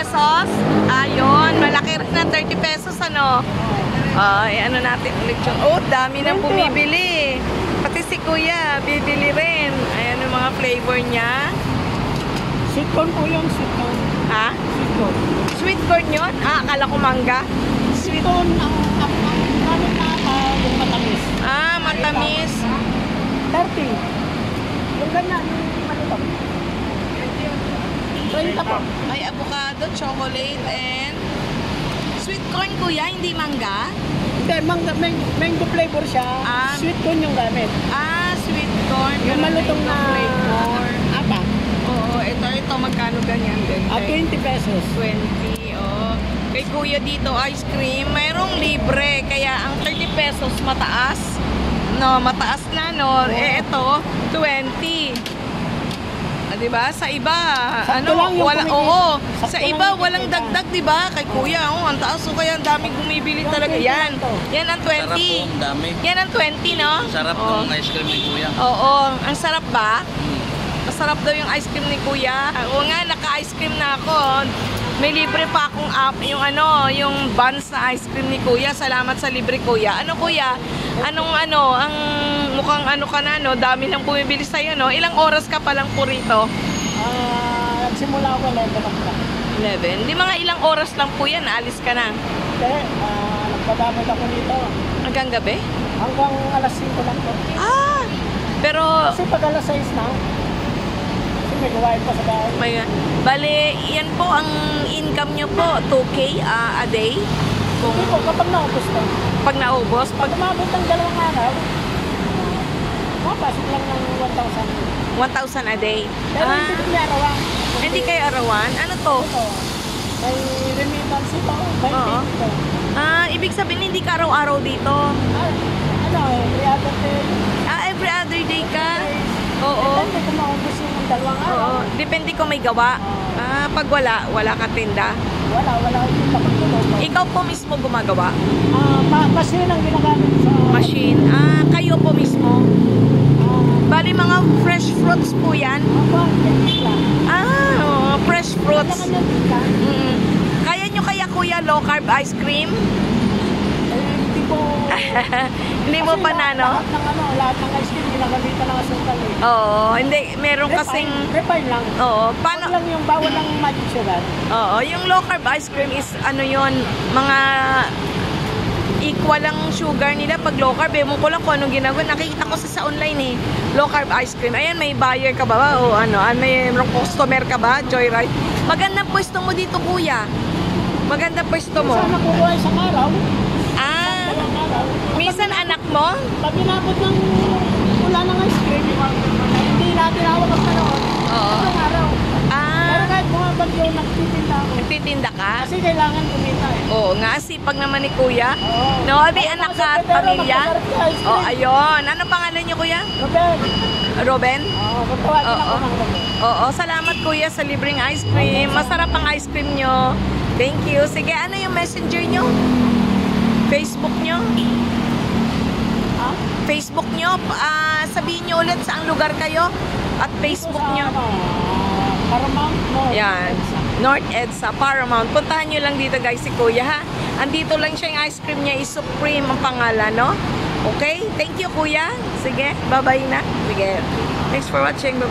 pesos. Ayun, malaki rin na 30 pesos, ano? Ay, ano natin ulit yung... Oh, dami nang bumibili. Pati si Kuya, bibili rin. Ayan yung mga flavor niya. Sweet corn po yung sweet corn. Ha? Sweet corn. Sweet corn yun? Ah, akala ko mangga. Sweet corn ang gamit na yung matamis. Ah, matamis. 30. Yung ganyan, yung malutong. 30 po. May avocado, chocolate, and sweet corn, Kuya, hindi mangga? Hindi, mango flavor siya. Ah. Sweet corn yung gamit. Ah, sweet corn. Yung malutong na flavor. apa. Oo, ito, magkano ganyan din? 20 pesos. 20, oh. Kay Kuya dito, ice cream, mayroong libre. Kaya ang 30 pesos mataas. No, mataas na, no? Eh, ito, 20. Ah, diba? Sa iba, Sakto lang yung wala, kumikita. oo. Sakto Sa lang iba, yung walang kumikita. dagdag, diba? Kay Kuya, oh, ang taas. So, kaya ang daming bumibili Yung talaga. 20 Yan. lang to. Yan ang 20. Sarap po, ang dami. Yan ang 20, no? Sarap Oo. ng ice cream ni Kuya. Oo, ang sarap ba? Masarap daw yung ice cream ni Kuya. Oo nga, naka-ice cream na ako. May libre pa akong app, yung yung buns na ice cream ni Kuya. Salamat sa libre, Kuya. Ano, Kuya? Ang mukhang ka na, no? Dami nang bumibili sa'yo, no? Ilang oras ka pa lang po rito? Nagsimula ako 11 o'clock. 11. Di mga ilang oras lang po yan, naalis ka na. Hindi, nagpababad ako dito. Hanggang gabi? Hanggang alas 5 lang po. Ah! Pero, Kasi pag alas 6 na, kasi may gawain pa sa bahay. bale, yan po ang income nyo po, 2K a day? Hindi po, kapag naubos na. Pag naubos, Pag umabot ng 2 araw, mapasok lang ng 1,000. 1,000 a day. Pero hindi ko may arawan. Hindi kayo arawan? Ano to? Ito, may remittance ito, may Oo. pay ito. Ibig sabihin hindi ka araw-araw dito. Every other day. Every other day ka? Oo. Depende kung maubos yung 2 araw. Oo. Depende kung may gawa. Pag wala ka tinda. Wala yung kapagtulog. Ikaw po mismo gumagawa? Machine ang ginagamit sa... Machine? Kayo po mismo? Bali mga fresh fruits po yan? Fresh fruits. Kaya nyo kaya, Kuya, low carb ice cream? Hindi po... Hindi mo pa na, no? Lahat ng ice cream ginagamitan ng asukal eh. Oo, hindi. Meron kasing... Refine lang. Oo, Paano lang yung bawal ng magic sugar? Oo, yung low carb ice cream is mga equal lang sugar nila pag low carb. Ewan ko lang kung anong ginagawa. Nakikita ko sa online eh. Low carb ice cream. Ayan, may buyer ka ba? O may customer ka ba? Joyride. Magandang pwesto mo dito, Kuya. Magandang pwesto mo. Sana kukuha isang araw. Dalawang araw. Minsan anak mo? Pag inabot ng wala ng ice cream, hindi natin hawak ang panahon. Oo. Dalawang araw. Pero kahit bumabag yung nagtitinda ako. Nagtitinda ka? Kasi kailangan kumita eh. Oo nga, sipag naman ni Kuya. Oo. No, may anak ka at pamilya? Oh, ayun. Ano pangalan niyo, Kuya? Robert. Robin? Oo, magtawagin ako ng Robert. Oo, salamat Kuya sa libreng ice cream. Masarap ang ice cream nyo. Thank you. Sige, ano yung messenger nyo? Facebook nyo? Facebook nyo? Sabihin nyo ulit saang lugar kayo at Facebook nyo. Paramount North. Yan. North EDSA, Paramount. Puntahan nyo lang dito guys si Kuya ha. Andito lang siya, yung ice cream niya is Supreme ang pangalan, no? Okay? Thank you Kuya. Sige, bye-bye na. Sige. Thanks for watching. Bye-bye.